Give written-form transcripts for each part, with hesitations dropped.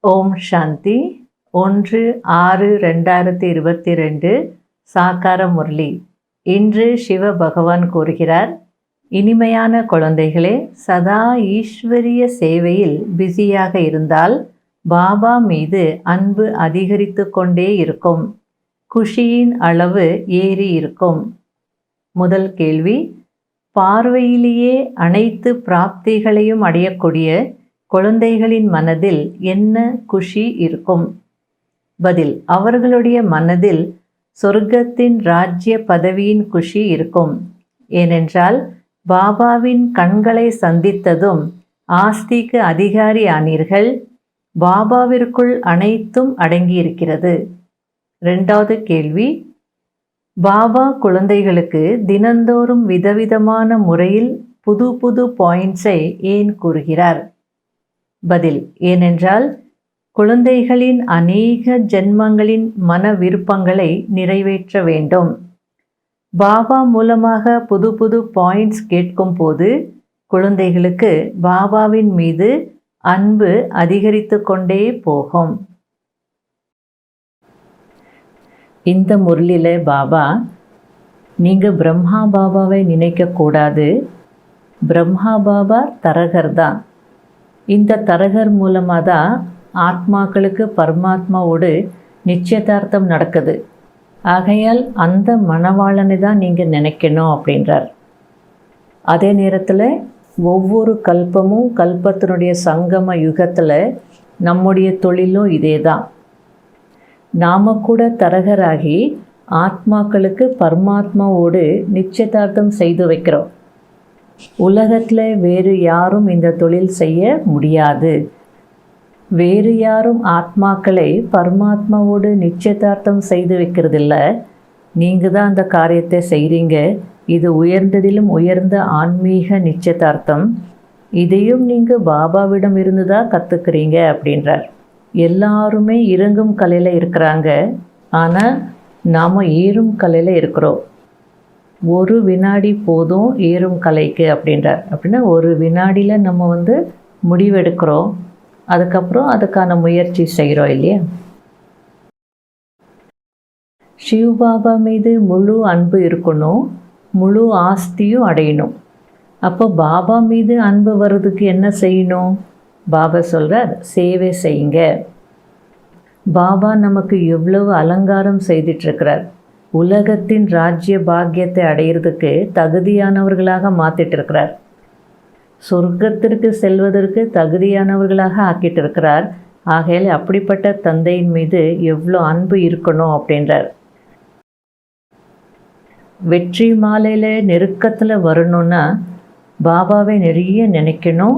ஓம் சாந்தி 1/6/2022 சாக்கார முரளி. இன்று சிவ பகவான் கூறுகிறார், இனிமையான குழந்தைகளே, சதா ஈஸ்வரிய சேவையில் பிஸியாக இருந்தால் பாபா மீது அன்பு அதிகரித்து கொண்டே இருக்கும். குஷியின் அளவு ஏறி இருக்கும். முதல் கேள்வி, பார்வையிலேயே அனைத்து பிராப்திகளையும் அடையக்கூடிய குழந்தைகளின் மனதில் என்ன குஷி இருக்கும்? பதில், அவர்களுடைய மனதில் சொர்க்கத்தின் ராஜ்ய பதவியின் குஷி இருக்கும். ஏனென்றால் பாபாவின் கண்களை சந்தித்ததும் ஆஸ்திக்கு அதிகாரி ஆனீர்கள். பாபாவிற்குள் அனைத்தும் அடங்கியிருக்கிறது. இரண்டாவது கேள்வி, பாபா குழந்தைகளுக்கு தினந்தோறும் விதவிதமான முறையில் புது புது பாயிண்ட்ஸை ஏன் கூறுகிறார்? பதில், ஏனென்றால் குழந்தைகளின் அநேக ஜென்மங்களின் மன விருப்பங்களை நிறைவேற்ற வேண்டும். பாபா மூலமாக புது புது பாயிண்ட்ஸ் கேட்கும் போது குழந்தைகளுக்கு பாபாவின் மீது அன்பு அதிகரித்து கொண்டே போகும். இந்த முரளியில் பாபா, நீங்கள் பிரம்மா பாபாவை நினைக்கக்கூடாது. பிரம்மா பாபா தரகர் தான். இந்த தரகர் மூலமாக தான் ஆத்மாக்களுக்கு பரமாத்மாவோடு நிச்சயதார்த்தம் நடக்குது. ஆகையால் அந்த மணவாளனை தான் நீங்கள் நினைக்கணும் அப்படின்றார். அதே நேரத்தில் ஒவ்வொரு கல்பமும் கல்பத்தினுடைய சங்கம யுகத்தில் நம்முடைய தொழிலும் இதே தான். நாம் கூட தரகராகி ஆத்மாக்களுக்கு பரமாத்மாவோடு நிச்சயதார்த்தம் செய்து வைக்கிறோம். உலகத்தில் வேறு யாரும் இந்த தொழில் செய்ய முடியாது. வேறு யாரும் ஆத்மாக்களை பரமாத்மாவோடு நிச்சயதார்த்தம் செய்து வைக்கிறதில்ல. நீங்கள் தான் அந்த காரியத்தை செய்கிறீங்க. இது உயர்ந்ததிலும் உயர்ந்த ஆன்மீக நிச்சயதார்த்தம். இதையும் நீங்கள் பாபாவிடம் இருந்து தான் கற்றுக்கிறீங்க அப்படின்றார். எல்லாருமே இறங்கும் கலையில் இருக்கிறாங்க, ஆனால் நாம் ஏறும் கலையில் இருக்கிறோம். ஒரு வினாடி போதும் ஏறும் கலைக்கு அப்படின்றார். அப்படின்னா ஒரு வினாடியில் நம்ம முடிவெடுக்கிறோம், அதுக்கப்புறம் அதுக்கான முயற்சி செய்கிறோம் இல்லையா? சிவபாபா மீது முழு அன்பு இருக்கணும், முழு ஆஸ்தியும் அடையணும். அப்போ பாபா மீது அன்பு வர்றதுக்கு என்ன செய்யணும்? பாபா சொல்கிறார், சேவை செய்யுங்க. பாபா நமக்கு எவ்வளவு அலங்காரம் செய்துட்ருக்கிறார். உலகத்தின் ராஜ்ய பாக்கியத்தை அடையிறதுக்கு தகுதியானவர்களாக மாற்றிட்டு இருக்கிறார். சொர்க்கத்திற்கு செல்வதற்கு தகுதியானவர்களாக ஆக்கிட்டு இருக்கிறார். ஆகையால் அப்படிப்பட்ட தந்தையின் மீது எவ்வளோ அன்பு இருக்கணும் அப்படின்றார். வெற்றி மாலையில் நெருக்கத்தில் வரணும்னா பாபாவை நிறைய நினைக்கணும்.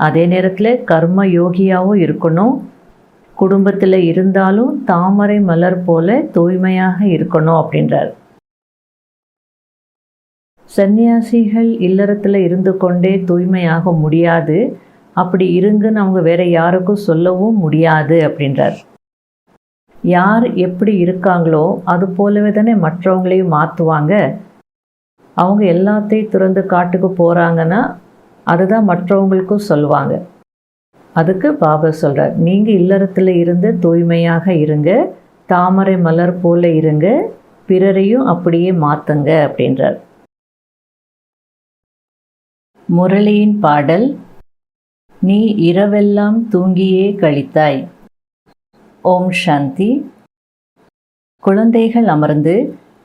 அதே நேரத்தில் கர்ம யோகியாகவும் இருக்கணும். குடும்பத்தில் இருந்தாலும் தாமரை மலர் போல தூய்மையாக இருக்கணும் அப்படின்றார். சன்னியாசிகள் இல்லறத்தில் இருந்து கொண்டே தூய்மையாக முடியாது. அப்படி இருங்குன்னு அவங்க வேற யாருக்கும் சொல்லவும் முடியாது அப்படின்றார். யார் எப்படி இருக்காங்களோ அது போலவே தானே மற்றவங்களையும் மாற்றுவாங்க. அவங்க எல்லாத்தையும் திறந்து காட்டுக்கு போகிறாங்கன்னா அதுதான் மற்றவங்களுக்கும் சொல்லுவாங்க. அதுக்கு பாபா சொல்கிறார், நீங்கள் இல்லறத்தில் இருந்து தூய்மையாக இருங்க, தாமரை மலர் போல இருங்க, பிறரையும் அப்படியே மாற்றுங்க அப்படின்றார். முரளியின் பாடல், நீ இரவெல்லாம் தூங்கியே கழித்தாய். ஓம் சாந்தி. குழந்தைகள் அமர்ந்து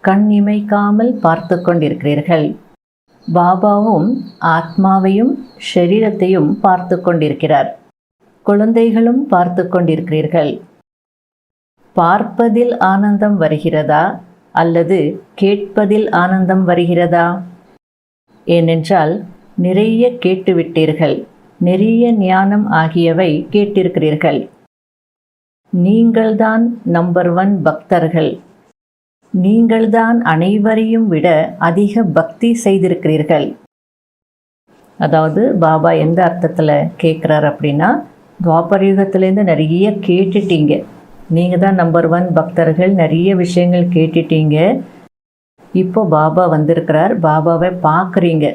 கண் இமைக்காமல் பார்த்து கொண்டிருக்கிறீர்கள். பாபாவும் ஆத்மாவையும் ஷரீரத்தையும் பார்த்து கொண்டிருக்கிறார். குழந்தைகளும் பார்த்து கொண்டிருக்கிறீர்கள். பார்ப்பதில் ஆனந்தம் வருகிறதா அல்லது கேட்பதில் ஆனந்தம் வருகிறதா? ஏனென்றால் நிறைய கேட்டுவிட்டீர்கள், நிறைய ஞானம் ஆகியவை கேட்டிருக்கிறீர்கள். நீங்கள்தான் நம்பர் 1 பக்தர்கள். நீங்கள்தான் அனைவரையும் விட அதிக பக்தி செய்திருக்கிறீர்கள். அதாவது பாபா எந்த அர்த்தத்தில் கேட்குறார் அப்படின்னா, துவாபர யுகத்திலேருந்து நிறைய கேட்டுட்டீங்க. நீங்கள் தான் நம்பர் 1 பக்தர்கள், நிறைய விஷயங்கள் கேட்டுட்டீங்க. இப்போ பாபா வந்திருக்கிறார், பாபாவை பார்க்குறீங்க.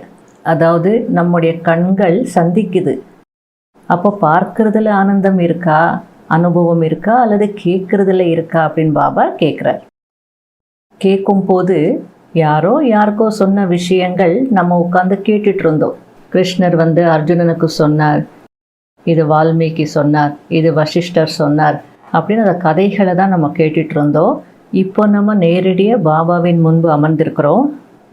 அதாவது நம்முடைய கண்கள் சந்திக்குது. அப்போ பார்க்கறதுல ஆனந்தம் இருக்கா அனுபவம் இருக்கா அல்லது கேட்குறதுல இருக்கா அப்படின்னு பாபா கேட்குறார். கேட்கும்போது யாருக்கோ சொன்ன விஷயங்கள் நம்ம உட்காந்து கேட்டுட்டு இருந்தோம். கிருஷ்ணர் அர்ஜுனனுக்கு சொன்னார், இது வால்மீகி சொன்னார், இது வசிஷ்டர் சொன்னார் அப்படின்னு அந்த கதைகளை தான் நம்ம கேட்டுட்டு இருந்தோம். இப்போ நம்ம நேரடியாக பாபாவின் முன்பு அமர்ந்திருக்கிறோம்,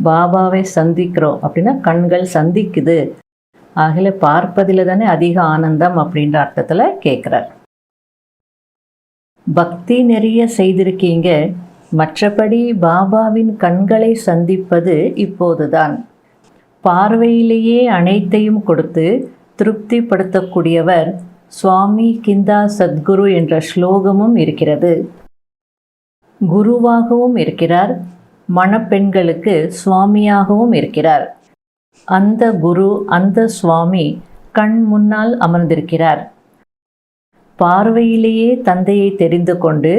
பாபாவை சந்திக்கிறோம். அப்படின்னா கண்கள் சந்திக்குது, ஆகல பார்ப்பதில் தானே அதிக ஆனந்தம் அப்படின்ற அர்த்தத்தில் கேட்குறார். பக்தி நிறைய செய்திருக்கீங்க, மற்றபடி பாபாவின் கண்களை சந்திப்பது இப்போதுதான். பார்வையிலேயே அனைத்தையும் கொடுத்து திருப்திப்படுத்தக்கூடியவர் சுவாமி கிந்தா சத்குரு என்ற ஸ்லோகமும் இருக்கிறது. குருவாகவும் இருக்கிறார், மணப்பெண்களுக்கு சுவாமியாகவும் இருக்கிறார். அந்த குரு, அந்த சுவாமி கண் முன்னால் அமர்ந்திருக்கிறார். பார்வையிலேயே தந்தையை தெரிந்து கொண்டு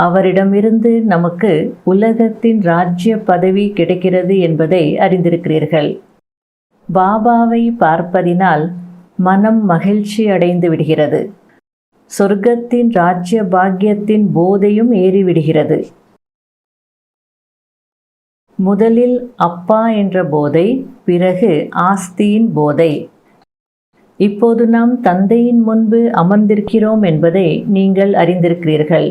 அவரிடமிருந்து நமக்கு உலகத்தின் ராஜ்ய பதவி கிடைக்கிறது என்பதை அறிந்திருக்கிறீர்கள். பாபாவை பார்ப்பதினால் மனம் மகிழ்ச்சி அடைந்து விடுகிறது. சொர்க்கத்தின் ராஜ்ய பாக்கியத்தின் போதையும் ஏறிவிடுகிறது. முதலில் அப்பா என்ற போதை, பிறகு ஆஸ்தியின் போதை. இப்போது நாம் தந்தையின் முன்பு அமர்ந்திருக்கிறோம் என்பதை நீங்கள் அறிந்திருக்கிறீர்கள்.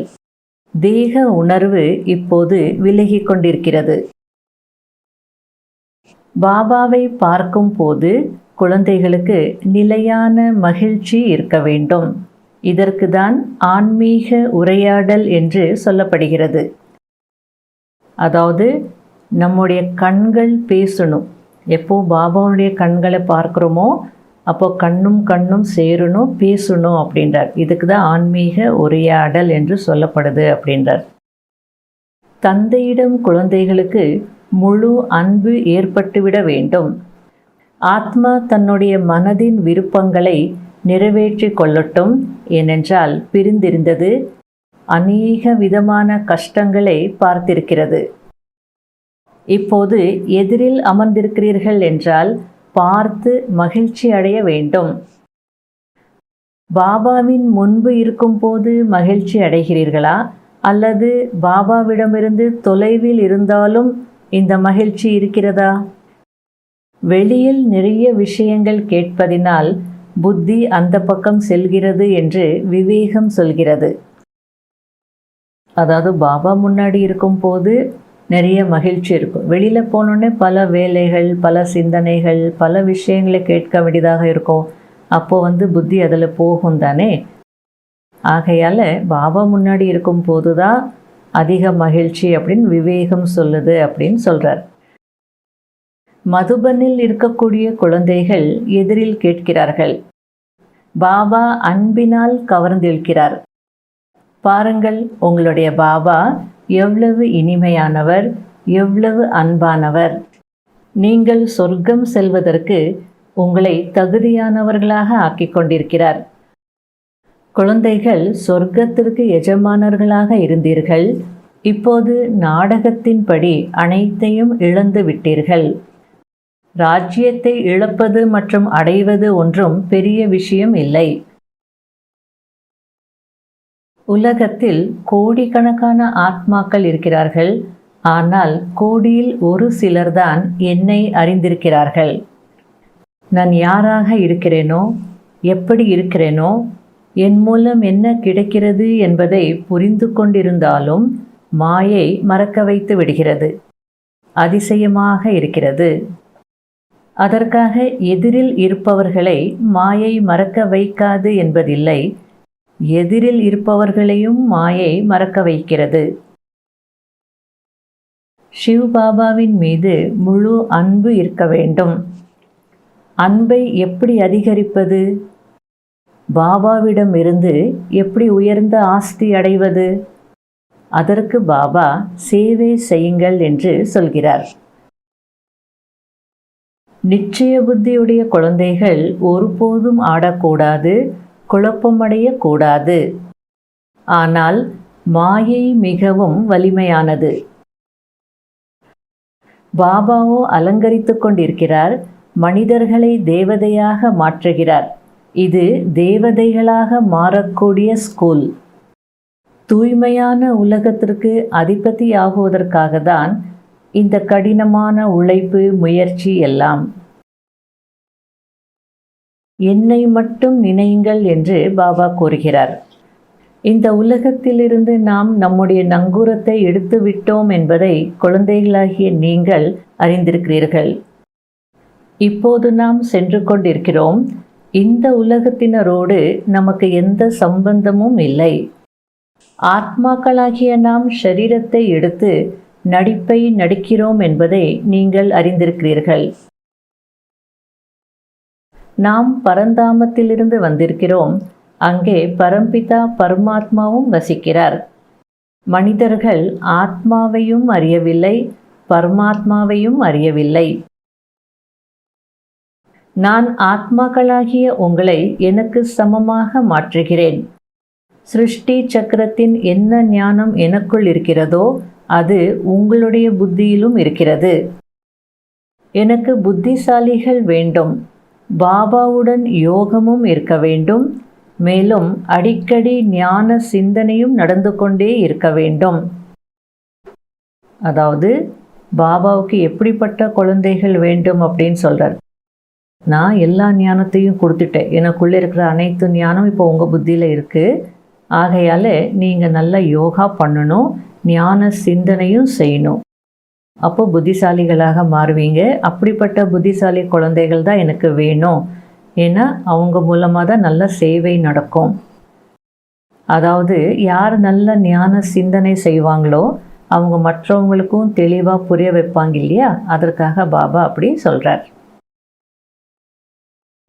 தேக உணர்வு இப்போது விலகிக் கொண்டிருக்கிறது. பாபாவை பார்க்கும் போது குழந்தைகளுக்கு நிலையான மகிழ்ச்சி இருக்க வேண்டும். இதற்கு தான் ஆன்மீக உரையாடல் என்று சொல்லப்படுகிறது. அதாவது நம்முடைய கண்கள் பேசணும். எப்போ பாபாவுடைய கண்களை பார்க்குறோமோ அப்போ கண்ணும் சேரணும், பேசணும் அப்படின்றார். இதுக்கு தான் ஆன்மீக உரையாடல் என்று சொல்லப்படுது அப்படின்றார். தந்தையிடம் குழந்தைகளுக்கு முழு அன்பு ஏற்பட்டுவிட வேண்டும். ஆத்மா தன்னுடைய மனதின் விருப்பங்களை நிறைவேற்றி கொள்ளட்டும். ஏனென்றால் பிரிந்திருந்தது, அநேக விதமான கஷ்டங்களை பார்த்திருக்கிறது. இப்போது எதிரில் அமர்ந்திருக்கிறீர்கள் என்றால் பார்த்து மகிழ்ச்சி அடைய வேண்டும். பாபாவின் முன்பு இருக்கும்போது மகிழ்ச்சி அடைகிறீர்களா, அல்லது பாபாவிடமிருந்து தொலைவில் இருந்தாலும் இந்த மகிழ்ச்சி இருக்கிறதா? வெளியில் நிறைய விஷயங்கள் கேட்பதினால் புத்தி அந்த பக்கம் செல்கிறது என்று விவேகம் சொல்கிறது. அதாவது பாபா முன்னாடி இருக்கும்போது நிறைய மகிழ்ச்சி இருக்கும். வெளியில் போனோடனே பல வேலைகள், பல சிந்தனைகள், பல விஷயங்களை கேட்க வேண்டியதாக இருக்கும். அப்போது புத்தி அதில் போகும் தானே. ஆகையால் பாபா முன்னாடி இருக்கும்போது தான் அதிக மகிழ்ச்சி அப்படின்னு விவேகம் சொல்லுது அப்படின்னு சொல்கிறார். மதுபனில் இருக்கக்கூடிய குழந்தைகள் எதிரில் கேட்கிறார்கள். பாபா அன்பினால் கவர்ந்திருக்கிறார். பாருங்கள், உங்களுடைய பாபா எவ்வளவு இனிமையானவர், எவ்வளவு அன்பானவர். நீங்கள் சொர்க்கம் செல்வதற்கு உங்களை தகுதியானவர்களாக ஆக்கிக் கொண்டிருக்கிறார். குழந்தைகள், சொர்க்கத்திற்கு எஜமானர்களாக இருந்தீர்கள். இப்போது நாடகத்தின்படி அனைத்தையும் இழந்து விட்டீர்கள். ராஜ்யத்தை இழப்பது மற்றும் அடைவது ஒன்றும் பெரிய விஷயம் இல்லை. உலகத்தில் கோடிக்கணக்கான ஆத்மாக்கள் இருக்கிறார்கள். ஆனால் கோடியில் ஒரு சிலர்தான் என்னை அறிந்திருக்கிறார்கள். நான் யாராக இருக்கிறேனோ, எப்படி இருக்கிறேனோ, என் மூலம் என்ன கிடைக்கிறது என்பதை புரிந்து கொண்டிருந்தாலும் மாயை மறக்க வைத்து விடுகிறது. அதிசயமாக இருக்கிறது. அதற்காக எதிரில் இருப்பவர்களை மாயை மறக்க வைக்காது என்பதில்லை. எதிரில் இருப்பவர்களையும் மாயை மறக்க வைக்கிறது. சிவ் பாபாவின் மீது முழு அன்பு இருக்க வேண்டும். அன்பை எப்படி அதிகரிப்பது? பாபாவிடமிருந்து எப்படி உயர்ந்த ஆஸ்தி அடைவது? அதற்கு பாபா சேவை செய்யுங்கள் என்று சொல்கிறார். நிச்சய புத்தியுடைய குழந்தைகள் ஒருபோதும் ஆடக்கூடாது, குழப்பமடையக்கூடாது. ஆனால் மாயை மிகவும் வலிமையானது. பாபாவோ அலங்கரித்து கொண்டிருக்கிறார். மனிதர்களை தேவதையாக மாற்றுகிறார். இது தேவதைகளாக மாறக்கூடிய ஸ்கூல். தூய்மையான உலகத்திற்கு அதிபதியாகுவதற்காக தான் இந்த கடினமான உழைப்பு, முயற்சி எல்லாம். என்னை மட்டும் நினையுங்கள் என்று பாபா கூறுகிறார். இந்த உலகத்திலிருந்து நாம் நம்முடைய நங்கூரத்தை எடுத்து விட்டோம் என்பதை குழந்தைகளாகிய நீங்கள் அறிந்திருக்கிறீர்கள். இப்போது நாம் சென்று கொண்டிருக்கிறோம். இந்த உலகத்தினரோடு நமக்கு எந்த சம்பந்தமும் இல்லை. ஆத்மாக்களாகிய நாம் ஷரீரத்தை எடுத்து நடிப்பை நடிக்கிறோம் என்பதை நீங்கள் அறிந்திருக்கிறீர்கள். நாம் பரந்தாமத்திலிருந்து வந்திருக்கிறோம். அங்கே பரம்பிதா பரமாத்மாவும் வசிக்கிறார். மனிதர்கள் ஆத்மாவையும் அறியவில்லை, பரமாத்மாவையும் அறியவில்லை. நான் ஆத்மாக்களாகிய உங்களை எனக்கு சமமாக மாற்றுகிறேன். சிருஷ்டி சக்கரத்தின் என்ன ஞானம் எனக்குள் இருக்கிறதோ அது உங்களுடைய புத்தியிலும் இருக்கிறது. எனக்கு புத்திசாலிகள் வேண்டும். பாபாவுடன் யோகமும் இருக்க வேண்டும். மேலும் அடிக்கடி ஞான சிந்தனையும் நடந்து கொண்டே இருக்க வேண்டும். அதாவது பாபாவுக்கு எப்படிப்பட்ட குழந்தைகள் வேண்டும் அப்படின்னு சொல்கிறார். நான் எல்லா ஞானத்தையும் கொடுத்துட்டேன். எனக்குள்ளே இருக்கிற அனைத்து ஞானம் இப்போ உங்கள் புத்தியில் இருக்குது. ஆகையால் நீங்கள் நல்லா யோகா பண்ணணும், ஞான சிந்தனையும் செய்யணும். அப்போ புத்திசாலிகளாக மாறுவீங்க. அப்படிப்பட்ட புத்திசாலி குழந்தைகள் தான் எனக்கு வேணும். ஏன்னா அவங்க மூலமாக தான் நல்ல சேவை நடக்கும். அதாவது யார் நல்ல ஞான சிந்தனை செய்வாங்களோ அவங்க மற்றவங்களுக்கும் தெளிவாக புரிய வைப்பாங்க இல்லையா? அதற்காக பாபா அப்படி சொல்கிறார்.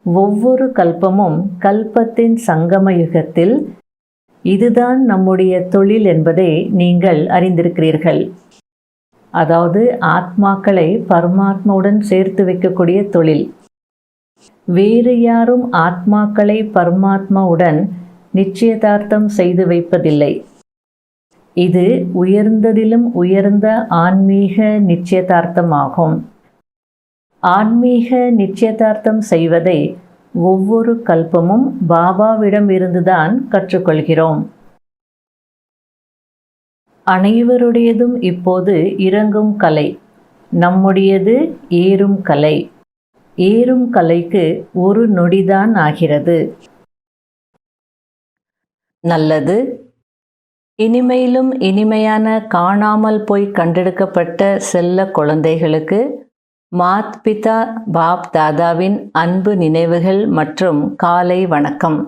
ஒவ்வொரு கல்பமும் கல்பத்தின் சங்கம யுகத்தில் இதுதான் நம்முடைய தொழில் என்பதை நீங்கள் அறிந்திருக்கிறீர்கள். அதாவது ஆத்மாக்களை பரமாத்மாவுடன் சேர்த்து வைக்கக்கூடிய தொழில். வேறு யாரும் ஆத்மாக்களை பரமாத்மாவுடன் நிச்சயதார்த்தம் செய்து வைப்பதில்லை. இது உயர்ந்ததிலும் உயர்ந்த ஆன்மீக நிச்சயதார்த்தமாகும். ஆன்மீக நிச்சயதார்த்தம் செய்வதை ஒவ்வொரு கல்பமும் பாபாவிடம் இருந்துதான் கற்றுக்கொள்கிறோம். அனைவருடையதும் இப்போது இறங்கும் கலை, நம்முடையது ஏறும் கலை. ஏறும் கலைக்கு ஒரு நொடிதான் ஆகிறது. நல்லது. இனிமையிலும் இனிமையான காணாமல் போய் கண்டெடுக்கப்பட்ட செல்ல குழந்தைகளுக்கு மாத் பிதா பாப் தாதாவின் அன்பு நினைவுகள் மற்றும் காலை வணக்கம்.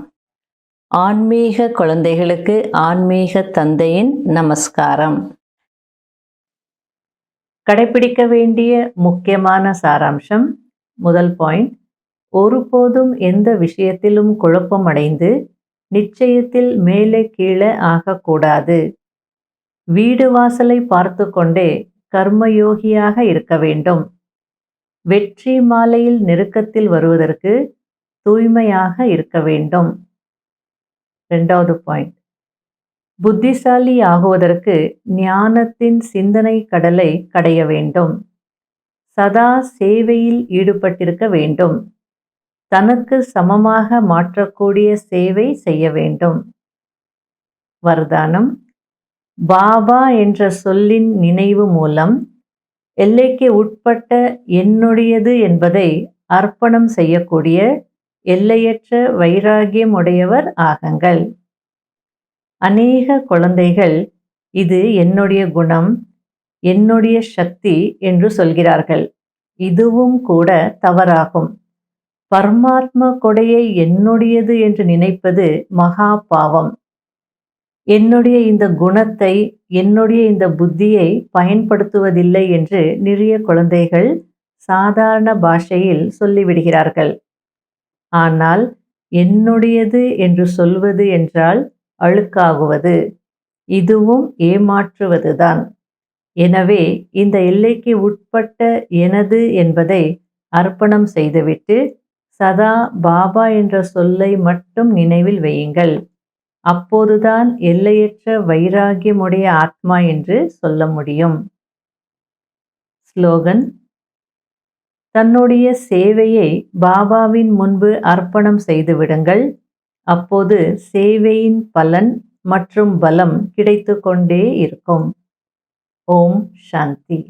ஆன்மீக குழந்தைகளுக்கு ஆன்மீக தந்தையின் நமஸ்காரம். கடைபிடிக்க வேண்டிய முக்கியமான சாராம்சம். முதல் பாயிண்ட், ஒருபோதும் எந்த விஷயத்திலும் குழப்பமடைந்து நிச்சயத்தில் மேலே கீழே ஆகக்கூடாது. வீடு வாசலை பார்த்து கொண்டே கர்மயோகியாக இருக்க வேண்டும். வெற்றி மாலையில் நெருக்கத்தில் வருவதற்கு தூய்மையாக இருக்க வேண்டும். இரண்டாவது பாயிண்ட், புத்திசாலி ஆகுவதற்கு ஞானத்தின் சிந்தனை கடலை கடைய வேண்டும். சதா சேவையில் ஈடுபட்டிருக்க வேண்டும். தனக்கு சமமாக மாற்றக்கூடிய சேவை செய்ய வேண்டும். வரதானம், பாபா என்ற சொல்லின் நினைவு மூலம் எல்லைக்கு உட்பட்ட என்னுடையது என்பதை அர்ப்பணம் செய்யக்கூடிய எல்லையற்ற வைராகியம் உடையவர் ஆகுங்கள். அநேக குழந்தைகள் இது என்னுடைய குணம், என்னுடைய சக்தி என்று சொல்கிறார்கள். இதுவும் கூட தவறாகும். பரமாத்மா கொடையை என்னுடையது என்று நினைப்பது மகா பாவம். என்னுடைய இந்த குணத்தை, என்னுடைய இந்த புத்தியை பயன்படுத்துவதில்லை என்று நிறைய குழந்தைகள் சாதாரண பாஷையில் சொல்லிவிடுகிறார்கள். ஆனால் என்னுடையது என்று சொல்வது என்றால் அழுக்காகுவது. இதுவும் ஏமாற்றுவதுதான். எனவே இந்த எல்லைக்கு உட்பட்ட எனது என்பதை அர்ப்பணம் செய்துவிட்டு சதா பாபா என்ற சொல்லை மட்டும் நினைவில் வையுங்கள். அப்போதுதான் எல்லையற்ற வைராகியமுடைய ஆத்மா என்று சொல்ல முடியும். ஸ்லோகன்: தன்னுடைய சேவையை பாபாவின் முன்பு அர்ப்பணம் செய்து விடுங்கள். அப்போது சேவையின் பலன் மற்றும் பலம் கிடைத்து கொண்டே இருக்கும். ஓம் சாந்தி.